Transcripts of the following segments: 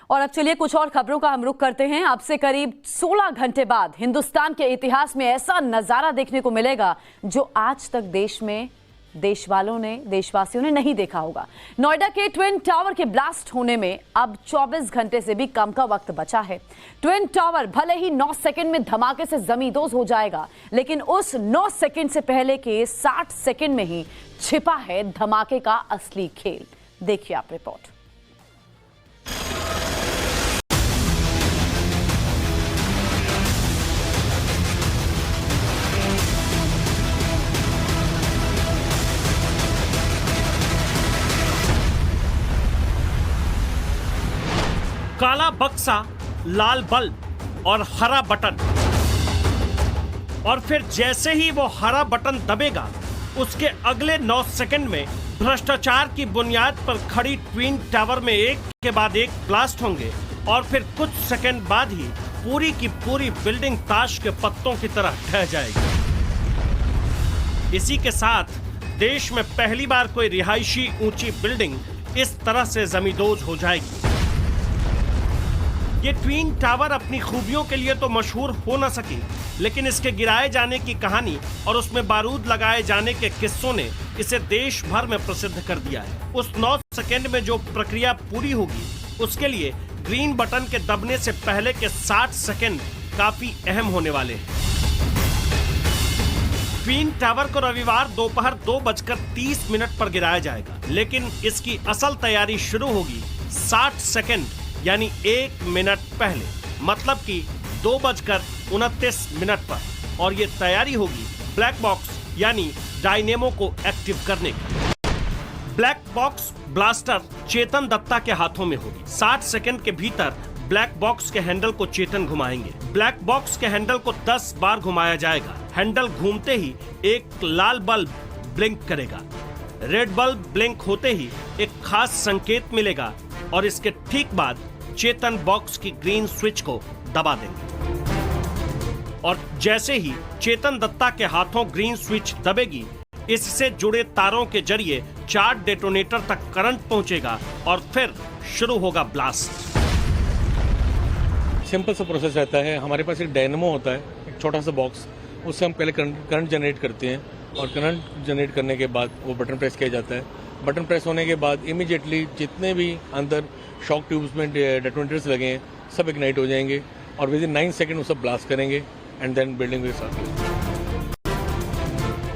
और अब चलिए कुछ और खबरों का हम रुख करते हैं। अब से करीब 16 घंटे बाद हिंदुस्तान के इतिहास में ऐसा नजारा देखने को मिलेगा जो आज तक देशवासियों ने नहीं देखा होगा। नोएडा के ट्विन टावर के ब्लास्ट होने में अब 24 घंटे से भी कम का वक्त बचा है। ट्विन टावर भले ही 9 सेकंड में धमाके से जमींदोज हो जाएगा, लेकिन उस 9 सेकंड से पहले के 60 सेकंड में ही छिपा है धमाके का असली खेल। देखिए आप रिपोर्ट। काला बक्सा, लाल बल्ब और हरा बटन, और फिर जैसे ही वो हरा बटन दबेगा उसके अगले 9 सेकंड में भ्रष्टाचार की बुनियाद पर खड़ी ट्विन टावर में एक के बाद एक ब्लास्ट होंगे और फिर कुछ सेकंड बाद ही पूरी की पूरी बिल्डिंग ताश के पत्तों की तरह ढह जाएगी। इसी के साथ देश में पहली बार कोई रिहायशी ऊंची बिल्डिंग इस तरह से जमींदोज हो जाएगी। ये ट्विन टावर अपनी खूबियों के लिए तो मशहूर हो न सकी, लेकिन इसके गिराए जाने की कहानी और उसमें बारूद लगाए जाने के किस्सों ने इसे देश भर में प्रसिद्ध कर दिया है। उस 9 सेकंड में जो प्रक्रिया पूरी होगी उसके लिए ग्रीन बटन के दबने से पहले के 60 सेकंड काफी अहम होने वाले हैं। ट्विन टावर को रविवार दोपहर 2:30 पर गिराया जाएगा, लेकिन इसकी असल तैयारी शुरू होगी 60 सेकंड यानी 1 मिनट पहले, मतलब कि 2:29 पर, और ये तैयारी होगी ब्लैक बॉक्स यानी डायनेमो को एक्टिव करने की। ब्लैक बॉक्स ब्लास्टर चेतन दत्ता के हाथों में होगी। 60 सेकंड के भीतर ब्लैक बॉक्स के हैंडल को चेतन घुमाएंगे। ब्लैक बॉक्स के हैंडल को 10 बार घुमाया जाएगा। हैंडल घूमते ही एक लाल बल्ब ब्लिंक करेगा। रेड बल्ब ब्लिंक होते ही एक खास संकेत मिलेगा और इसके ठीक बाद चेतन बॉक्स की ग्रीन स्विच को दबा देंगे। और जैसे ही चेतन दत्ता के हाथों ग्रीन स्विच दबेगी, इससे जुड़े तारों के जरिए 4 डेटोनेटर तक करंट पहुंचेगा और फिर शुरू होगा ब्लास्ट। सिंपल सा प्रोसेस रहता है। हमारे पास एक डायनेमो होता है, एक छोटा सा बॉक्स, उससे हम पहले करंट जनरेट करते हैं और करंट जनरेट करने के बाद वो बटन प्रेस किया जाता है। बटन प्रेस होने के बाद इमीडिएटली जितने भी अंदर शॉक ट्यूब्स में डेटोनेटर्स लगे हैं सब इग्नाइट हो जाएंगे और विद इन 9 सेकंड वो सब ब्लास्ट करेंगे and then building will start.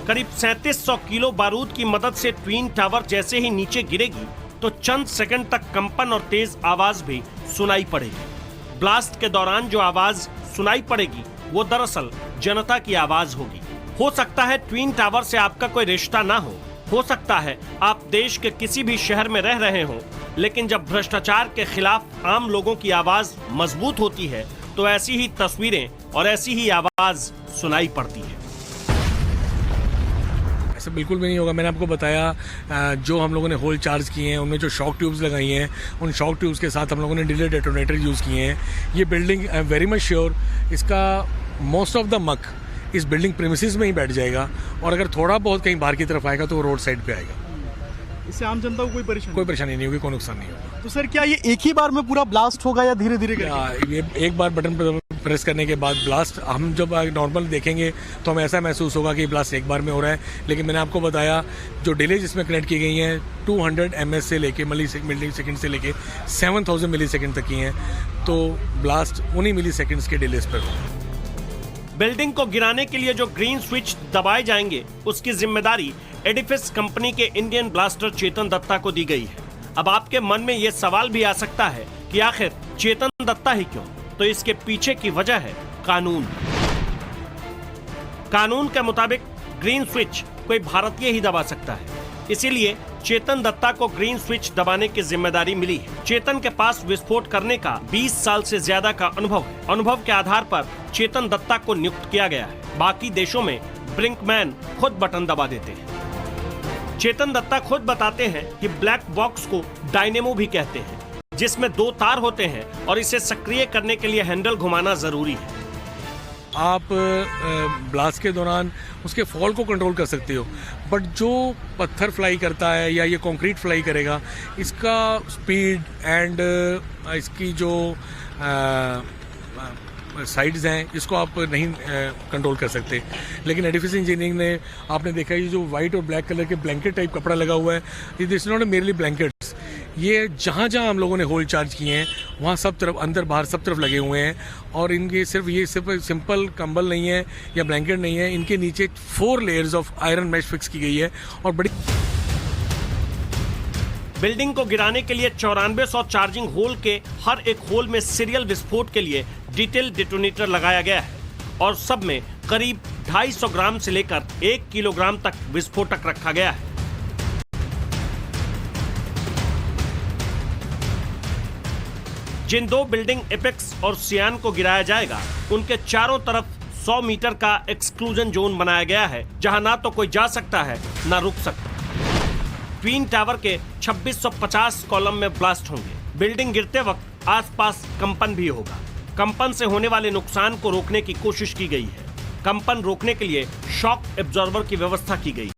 करीब 3700 किलो बारूद की मदद से ट्विन टावर जैसे ही नीचे गिरेगी तो चंद सेकंड तक कंपन और तेज आवाज भी सुनाई पड़ेगी। ब्लास्ट के दौरान जो आवाज सुनाई पड़ेगी वो दरअसल जनता की आवाज होगी। हो सकता है ट्विन टावर से आपका कोई रिश्ता ना हो सकता है आप देश के किसी भी शहर में रह रहे हो, लेकिन जब भ्रष्टाचार के खिलाफ आम लोगों की आवाज मजबूत होती है तो ऐसी ही तस्वीरें और ऐसी ही आवाज सुनाई पड़ती है। ऐसा बिल्कुल भी नहीं होगा। मैंने आपको बताया जो हम लोगों ने होल चार्ज किए हैं उनमें जो शॉक ट्यूब्स लगाई हैं, उन शॉक ट्यूब्स के साथ हम लोगों ने डिले डेटोनेटर यूज़ किए हैं। ये building I am very much sure इसका मोस्ट ऑफ द मक इस बिल्डिंग प्रीमिसेस में ही बैठ जाएगा और अगर थोड़ा बहुत कहीं बाहर की तरफ आएगा तो वो रोड साइड पे आएगा। इससे आम जनता को कोई परेशानी नहीं होगी, कोई नुकसान नहीं होगा। तो सर क्या ये एक ही बार में पूरा ब्लास्ट होगा या धीरे धीरे ये एक बार बटन प्रेस करने के बाद ब्लास्ट हम जब नॉर्मल देखेंगे तो हमें ऐसा महसूस होगा कि ब्लास्ट एक बार में हो रहा है, लेकिन मैंने आपको बताया जो डिले जिसमें कनेक्ट की गई हैं 200 ms से लेके मिली सेकंड से लेके 7000 मिली सेकंड तक की हैं, तो ब्लास्ट उन्हीं मिली सेकंड्स के डिलेस पर होगा। बिल्डिंग को गिराने के लिए जो ग्रीन स्विच दबाए जाएंगे उसकी जिम्मेदारी एडिफिस कंपनी के इंडियन ब्लास्टर चेतन दत्ता को दी गई है। अब आपके मन में यह सवाल भी आ सकता है कि आखिर चेतन दत्ता ही क्यों? तो इसके पीछे की वजह है कानून। कानून के मुताबिक ग्रीन स्विच कोई भारतीय ही दबा सकता है, इसीलिए चेतन दत्ता को ग्रीन स्विच दबाने की जिम्मेदारी मिली है। चेतन के पास विस्फोट करने का 20 साल से ज्यादा का अनुभव है। अनुभव के आधार पर चेतन दत्ता को नियुक्त किया गया है। बाकी देशों में ब्रिंकमैन खुद बटन दबा देते हैं। चेतन दत्ता खुद बताते हैं कि ब्लैक बॉक्स को डायनेमो भी कहते हैं, जिसमें 2 तार होते हैं और इसे सक्रिय करने के लिए हैंडल घुमाना जरूरी है। आप ब्लास्ट के दौरान उसके फॉल को कंट्रोल कर सकते हो, बट जो पत्थर फ्लाई करता है या ये कंक्रीट फ्लाई करेगा, इसका स्पीड एंड इसकी जो साइड्स हैं इसको आप नहीं कंट्रोल कर सकते। लेकिन एडिफिस इंजीनियरिंग ने, आपने देखा ये जो वाइट और ब्लैक कलर के ब्लैंकेट टाइप कपड़ा लगा हुआ है, it is not merely blankets, ये जहाँ जहाँ हम लोगों ने होल चार्ज किए हैं वहाँ सब तरफ, अंदर बाहर सब तरफ लगे हुए हैं। और इनके सिर्फ सिंपल कंबल नहीं है या ब्लैंकेट नहीं है, इनके नीचे 4 layers of iron mesh fix की गई है। और बड़ी बिल्डिंग को गिराने के लिए 9400 चार्जिंग होल के हर एक होल में सीरियल विस्फोट के लिए डिटेल डेटोनेटर लगाया गया है और सब में करीब 250 ग्राम से लेकर 1 किलोग्राम तक विस्फोटक रखा गया है। जिन 2 बिल्डिंग एपेक्स और सियान को गिराया जाएगा, उनके चारों तरफ 100 मीटर का एक्सक्लूजन जोन बनाया गया है, जहां ना तो कोई जा सकता है ना रुक सकता। ट्विन टावर के 2650 कॉलम में ब्लास्ट होंगे। बिल्डिंग गिरते वक्त आसपास कंपन भी होगा। कंपन से होने वाले नुकसान को रोकने की कोशिश की गई है। कंपन रोकने के लिए शॉक एब्जॉर्बर की व्यवस्था की गई है।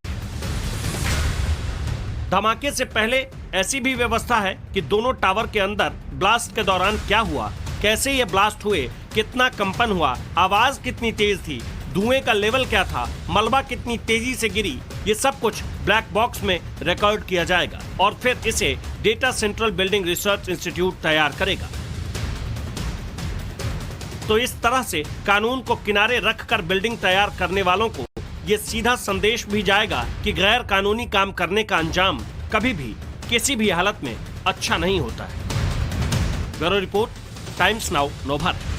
धमाके से पहले ऐसी भी व्यवस्था है कि दोनों टावर के अंदर ब्लास्ट के दौरान क्या हुआ, कैसे ये ब्लास्ट हुए, कितना कंपन हुआ, आवाज कितनी तेज थी, धुएं का लेवल क्या था, मलबा कितनी तेजी से गिरी, ये सब कुछ ब्लैक बॉक्स में रिकॉर्ड किया जाएगा और फिर इसे data central building research institute तैयार करेगा। तो इस तरह से कानून को किनारे रखकर बिल्डिंग तैयार करने वालों को ये सीधा संदेश भी जाएगा कि गैर कानूनी काम करने का अंजाम कभी भी किसी भी हालत में अच्छा नहीं होता है। Bureau report, times now, Navbharat.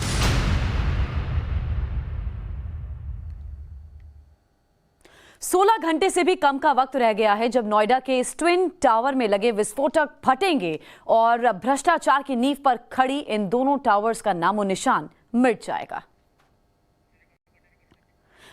सोलह घंटे से भी कम का वक्त रह गया है जब नोएडा के इस ट्विन टावर में लगे विस्फोटक फटेंगे और भ्रष्टाचार की नींव पर खड़ी इन दोनों टावर्स का नामो निशान मिट जाएगा।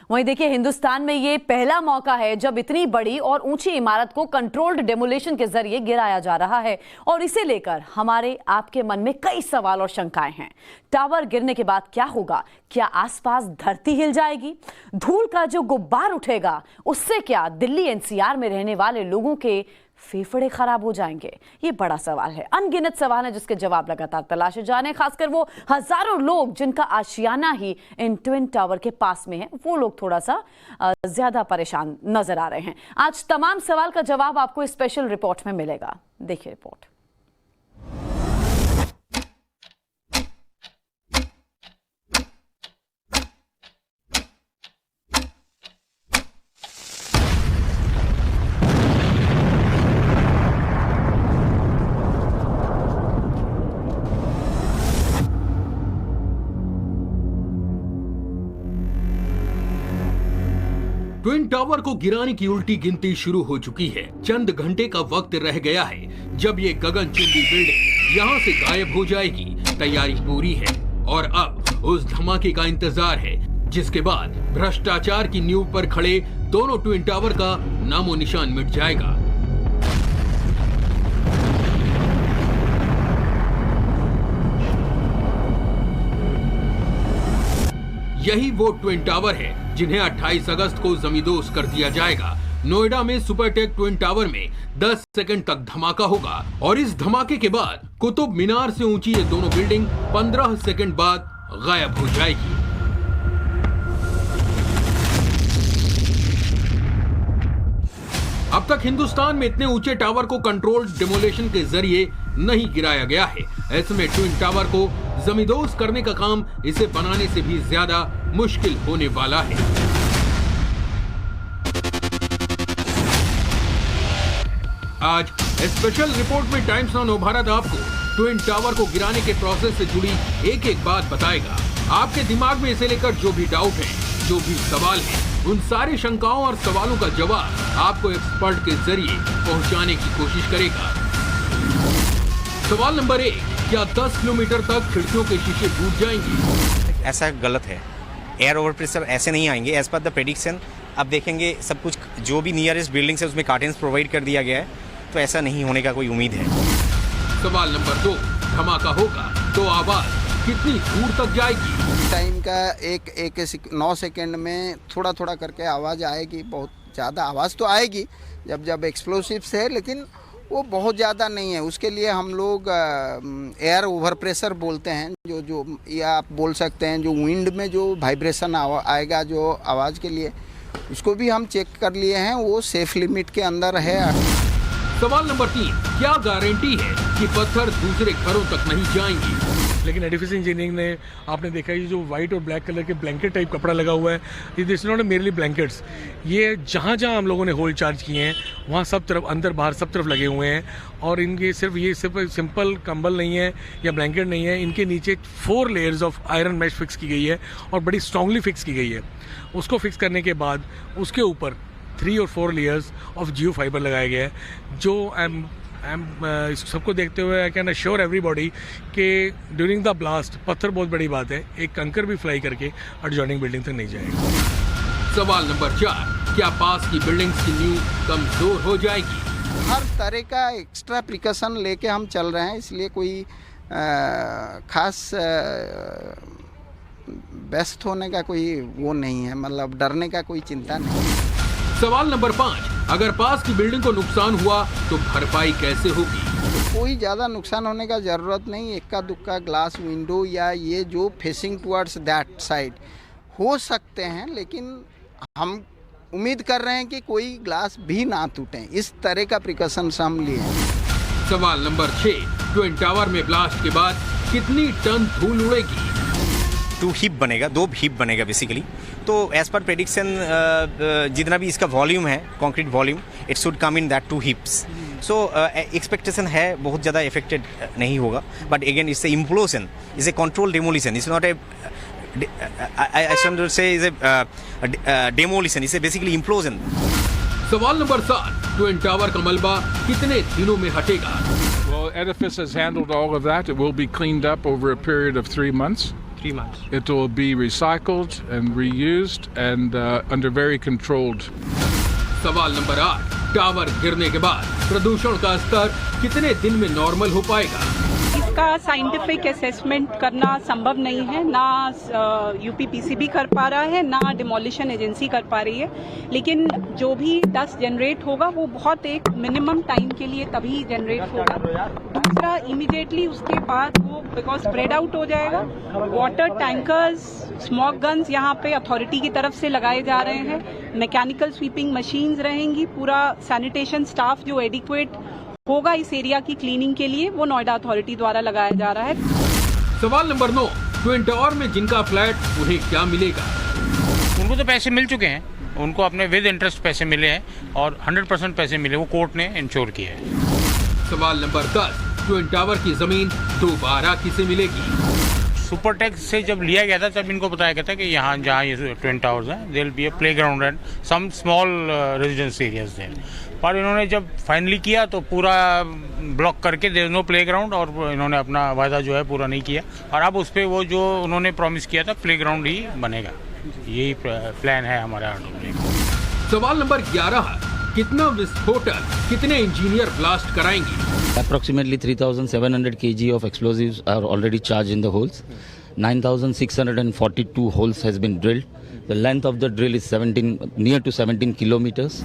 वहीं देखिए, हिंदुस्तान में ये पहला मौका है जब इतनी बड़ी और ऊंची इमारत को कंट्रोल्ड डेमोलिशन के जरिए गिराया जा रहा है और इसे लेकर हमारे आपके मन में कई सवाल और शंकाएं हैं। टावर गिरने के बाद क्या होगा? क्या आसपास धरती हिल जाएगी? धूल का जो गुब्बार उठेगा उससे क्या दिल्ली एनसीआर में रहने वाले लोगों के फेफड़े खराब हो जाएंगे? ये बड़ा सवाल है, अनगिनत सवाल है जिसके जवाब लगातार तलाशे जाने। खासकर वो हजारों लोग जिनका आशियाना ही इन ट्विन टावर के पास में है, वो लोग थोड़ा सा ज्यादा परेशान नजर आ रहे हैं। आज तमाम सवाल का जवाब आपको इस स्पेशल रिपोर्ट में मिलेगा। देखिए रिपोर्ट। ट्विन टावर को गिराने की उल्टी गिनती शुरू हो चुकी है। चंद घंटे का वक्त रह गया है जब ये गगनचुंबी बिल्डिंग यहाँ से गायब हो जाएगी। तैयारी पूरी है और अब उस धमाके का इंतजार है जिसके बाद भ्रष्टाचार की नींव पर खड़े दोनों ट्विन टावर का नामो निशान मिट जाएगा। यही वो ट्विन टावर है जिन्हें 28 अगस्त को जमींदोज कर दिया जाएगा। नोएडा में सुपरटेक ट्विन टावर में 10 सेकंड तक धमाका होगा और इस धमाके के बाद कुतुब मीनार से ऊंची ये दोनों बिल्डिंग 15 सेकंड बाद गायब हो जाएगी। अब तक हिंदुस्तान में इतने ऊंचे टावर को कंट्रोल्ड डेमोलेशन के जरिए नहीं गिराया गया है। ऐसे में ट्विन टावर को जमींदोज करने का काम इसे बनाने से भी ज्यादा मुश्किल होने वाला है। आज स्पेशल रिपोर्ट में टाइम्स नाउ नवभारत आपको ट्विन टावर को गिराने के प्रोसेस से जुड़ी एक एक बात बताएगा। आपके दिमाग में इसे लेकर जो भी डाउट है, जो भी सवाल है, उन सारी शंकाओं और सवालों का जवाब आपको एक्सपर्ट के जरिए पहुंचाने की कोशिश करेगा। सवाल नंबर 1, क्या 10 किलोमीटर तक खिड़कियों के शीशे टूट जाएंगे? ऐसा गलत है। एयर ओवर प्रेशर ऐसे नहीं आएंगे एज पर द प्रेडिक्शन। अब देखेंगे सब कुछ जो भी नियरेस्ट बिल्डिंग है उसमें कार्टेन्स प्रोवाइड कर दिया गया है, तो ऐसा नहीं होने का कोई उम्मीद है। सवाल नंबर 2, धमाका होगा तो आवाज कितनी दूर तक जाएगी। टाइम का 9 सेकंड में थोड़ा थोड़ा करके आवाज़ आएगी। बहुत ज़्यादा आवाज़ तो आएगी जब एक्सप्लोसिव्स है, लेकिन वो बहुत ज़्यादा नहीं है। उसके लिए हम लोग एयर ओवर प्रेशर बोलते हैं, जो या आप बोल सकते हैं जो विंड में जो वाइब्रेशन आएगा जो आवाज़ के लिए, उसको भी हम चेक कर लिए हैं, वो सेफ लिमिट के अंदर है। सवाल नंबर 3, क्या गारंटी है कि पत्थर दूसरे घरों तक नहीं जाएंगे? लेकिन एडिफिस इंजीनियरिंग ने आपने देखा ये जो व्हाइट और ब्लैक कलर के ब्लैंकेट टाइप कपड़ा लगा हुआ है, ये दिस नॉट मेरली ब्लैंकेट्स, ये जहाँ जहाँ हम लोगों ने होल चार्ज किए हैं वहाँ सब तरफ अंदर बाहर सब तरफ लगे हुए हैं। और इनके सिर्फ सिंपल कंबल नहीं है या ब्लैंकेट नहीं है, इनके नीचे 4 layers of iron mesh fix की गई है और बड़ी स्ट्रांगली फिक्स की गई है। उसको फिक्स करने के बाद उसके ऊपर 3 और 4 लेयर्स ऑफ जियो फाइबर लगाया गया है, जो सबको देखते हुए आई कैन अश्योर एवरीबॉडी कि ड्यूरिंग द ब्लास्ट पत्थर बहुत बड़ी बात है, एक कंकर भी फ्लाई करके एडजॉइनिंग बिल्डिंग तक नहीं जाएगा। सवाल नंबर 4, क्या पास की बिल्डिंग्स की नींव कमजोर हो जाएगी? हर तरह का एक्स्ट्रा प्रिकॉशन लेके हम चल रहे हैं, इसलिए कोई खास बेस्ट होने का कोई वो नहीं है, मतलब डरने का कोई चिंता नहीं। सवाल नंबर 5, अगर पास की बिल्डिंग को नुकसान हुआ तो भरपाई कैसे होगी? कोई ज़्यादा नुकसान होने का ज़रूरत नहीं। इक्का दुक्का ग्लास विंडो या ये जो फेसिंग टुवर्ड्स दैट साइड हो सकते हैं, लेकिन हम उम्मीद कर रहे हैं कि कोई ग्लास भी ना टूटे। इस तरह का प्रिकॉशंस हम लिए हैं। सवाल नंबर 6, ट्विन टावर में ब्लास्ट के बाद कितनी टन धूल उड़ेगी? 2 हीप बनेगा, 2 हीप बनेगा बेसिकली। तो एज पर प्रेडिक्शन जितना भी इसका वॉल्यूम है, concrete volume, it should come in that 2 heaps. So expectation है बहुत ज़्यादा इफेक्टेड नहीं होगा, but again it's a implosion, is a control demolition, it's not A I should say is a demolition, it's a basically implosion. सवाल number 7, twin tower का मलबा कितने दिनों में हटेगा? Well, Edifice has handled all of that. It will be cleaned up over a period of 3 months. 3 months. It will be recycled and reused and under very controlled. सवाल number 8, tower गिरने के बाद प्रदूषण का स्तर कितने दिन में नॉर्मल हो पाएगा? इसका साइंटिफिक असेसमेंट करना संभव नहीं है, ना यूपीपीसीबी कर पा रहा है, ना डिमोलिशन एजेंसी कर पा रही है। लेकिन जो भी डस्ट जनरेट होगा वो बहुत एक मिनिमम टाइम के लिए तभी जनरेट होगा। दूसरा, इमीडिएटली उसके बाद वो बिकॉज स्प्रेड आउट हो जाएगा। वाटर टैंकर्स, स्मोक गन्स यहाँ पे अथॉरिटी की तरफ से लगाए जा रहे हैं। मैकेनिकल स्वीपिंग मशीन्स रहेंगी। पूरा सैनिटेशन स्टाफ जो एडिक्वेट होगा इस एरिया की क्लीनिंग के लिए, वो नोएडा अथॉरिटी द्वारा लगाया जा रहा है। सवाल नंबर 9, ट्विन टावर में जिनका फ्लैट, उन्हें क्या मिलेगा? उनको तो पैसे मिल चुके हैं, उनको अपने विद इंटरेस्ट पैसे मिले हैं और 100% पैसे मिले, वो कोर्ट ने इंश्योर किया है। सवाल नंबर 10, ट्विन टावर की जमीन दोबारा किसे मिलेगी? सुपर टैक्स से जब लिया गया था तब इनको बताया गया था कि यहाँ जहाँ ये ट्विन टावर्स हैं, there will be a playground and some small residence areas there. पर इन्होंने जब फाइनली किया तो पूरा ब्लॉक करके देयर इज नो प्लेग्राउंड, और इन्होंने अपना वायदा जो है पूरा नहीं किया, और अब उस पर वो जो उन्होंने प्रॉमिस किया था प्लेग्राउंड ही बनेगा। यही प्लान है हमारा। सवाल नंबर 11, कितना विस्फोटक, कितने इंजीनियर ब्लास्ट कराएंगे? Approximately 3,700 kg of explosives are already charged in the holes. 9,642 holes has been drilled. The length of the drill is near to 17 kilometers.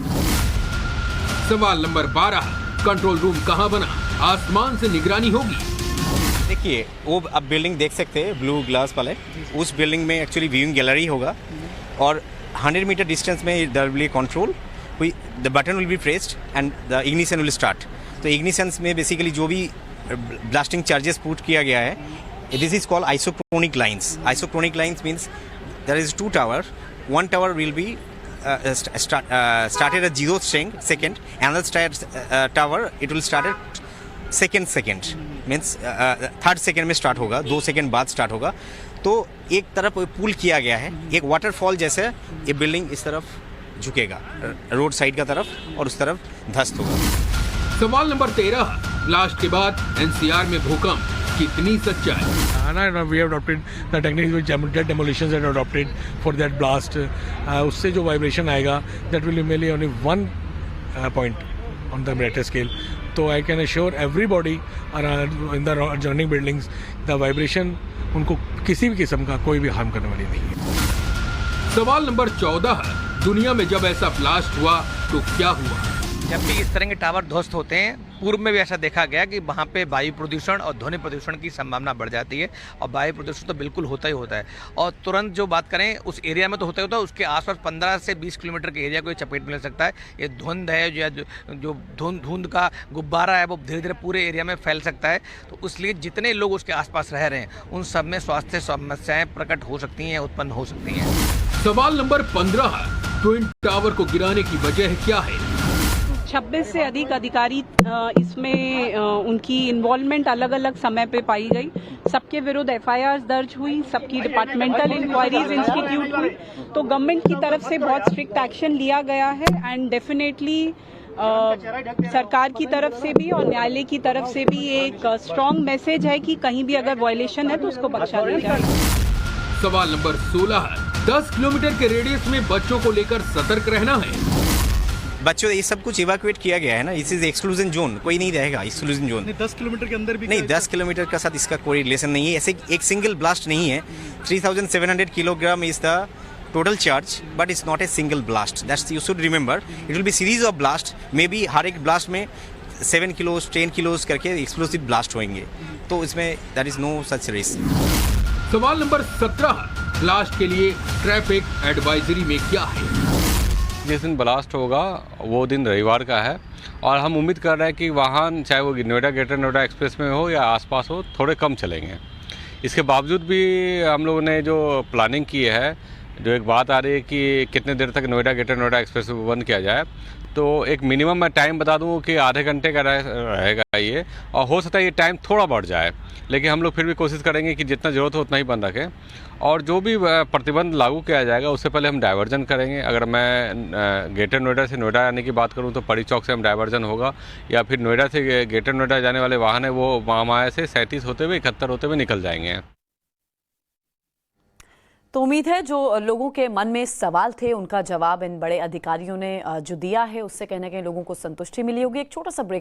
सवाल नंबर 12, कंट्रोल रूम कहाँ बना? आसमान से निगरानी होगी? देखिए, वो आप बिल्डिंग देख सकते हैं ब्लू ग्लास वाले, उस बिल्डिंग में एक्चुअली व्यूइंग गैलरी होगा, और 100 मीटर डिस्टेंस में there will be control, the button will be pressed and the ignition will start. तो इग्निशन में बेसिकली जो भी ब्लास्टिंग चार्जेस पुट किया गया है, this is called isochronic lines. Isochronic lines means there is 2 tower, 1 tower will be started at 0 second, another tower it will start at second means 3rd second में start होगा, 2 second बाद start होगा। तो एक तरफ पुल किया गया है, एक वाटरफॉल जैसे ये बिल्डिंग इस तरफ झुकेगा रोड साइड का तरफ, और उस तरफ धस्त होगा। सवाल नंबर 13, ब्लास्ट के बाद एनसीआर में भूकंप, कितनी सच्चाई? We have adopted the techniques which jet demolitions are adopted for that blast. उससे जो वाइब्रेशन आएगा that will be merely only 1 point on the Richter scale. तो I can assure everybody in the adjoining buildings the vibration उनको किसी भी किस्म का कोई भी हार्म करने वाली नहीं है। सवाल नंबर 14 है, दुनिया में जब ऐसा ब्लास्ट हुआ तो क्या हुआ? जब भी इस तरह के टावर ध्वस्त होते हैं, पूर्व में भी ऐसा देखा गया कि वहाँ पे वायु प्रदूषण और ध्वनि प्रदूषण की संभावना बढ़ जाती है और वायु प्रदूषण तो बिल्कुल होता ही होता है। और तुरंत जो बात करें उस एरिया में तो होता ही होता है, उसके आसपास 15 से 20 किलोमीटर के एरिया को ये चपेट में ले सकता है। ये धुंध है या जो धुंध का गुब्बारा है वो धीरे धीरे पूरे एरिया में फैल सकता है। तो इसलिए जितने लोग उसके आसपास रह रहे हैं उन सब में स्वास्थ्य समस्याएं प्रकट हो सकती हैं, उत्पन्न हो सकती हैं। सवाल नंबर 15 है, ट्विन टावर को गिराने की वजह क्या है? 26 से अधिक अधिकारी इसमें उनकी इन्वॉल्वमेंट अलग अलग समय पे पाई गई। सबके विरुद्ध एफआईआर दर्ज हुई, सबकी डिपार्टमेंटल इंक्वायरीज इंस्टीट्यूट हुई। तो गवर्नमेंट की तरफ से बहुत स्ट्रिक्ट एक्शन लिया गया है एंड डेफिनेटली सरकार की तरफ से भी और न्यायालय की तरफ से भी एक स्ट्रॉन्ग मैसेज है कि कहीं भी अगर वायलेशन है तो उसको बख्शा नहीं जाएगा। सवाल नंबर 16 है, 10 किलोमीटर के रेडियस में बच्चों को लेकर सतर्क रहना है। बच्चों ये सब कुछ इवैक्यूएट किया गया है ना, इस इज एक्सक्लूजन जोन, कोई नहीं रहेगा एक्सक्लूजन जोन। 10 किलोमीटर के अंदर भी नहीं, 10 किलोमीटर का साथ इसका कोई रिलेशन नहीं है। ऐसे एक सिंगल ब्लास्ट नहीं है। 3700 kilogram is the total charge but it's not a single blast, that's you should remember. It will be series of blast, maybe हर एक ब्लास्ट में 7 किलोज 10 किलोज करके एक्सप्लोसिव ब्लास्ट होंगे, तो इसमें that is no such risk. सवाल number 17, blast के लिए ट्रैफिक एडवाइजरी में क्या है? जिस दिन ब्लास्ट होगा वो दिन रविवार का है और हम उम्मीद कर रहे हैं कि वाहन चाहे वो नोएडा ग्रेटर नोएडा एक्सप्रेस में हो या आसपास हो थोड़े कम चलेंगे। इसके बावजूद भी हम लोगों ने जो प्लानिंग की है, जो एक बात आ रही है कि कितने देर तक नोएडा ग्रेटर नोएडा एक्सप्रेस को बंद किया जाए, तो एक मिनिमम मैं टाइम बता दूँ कि आधे घंटे का रहेगा ये, और हो सकता है ये टाइम थोड़ा बढ़ जाए, लेकिन हम लोग फिर भी कोशिश करेंगे कि जितना ज़रूरत हो उतना ही बंद रखें। और जो भी प्रतिबंध लागू किया जाएगा उससे पहले हम डाइवर्जन करेंगे। अगर मैं ग्रेटर नोएडा से नोएडा आने की बात करूं तो परी चौक से हम डाइवर्जन होगा, या फिर नोएडा से ग्रेटर नोएडा जाने वाले वाहन है वो महामाया से 37 होते हुए 71 होते हुए निकल जाएंगे। तो उम्मीद है जो लोगों के मन में सवाल थे उनका जवाब इन बड़े अधिकारियों ने जो दिया है उससे कहीं ना कहीं लोगों को संतुष्टि मिली होगी। एक छोटा सा ब्रेक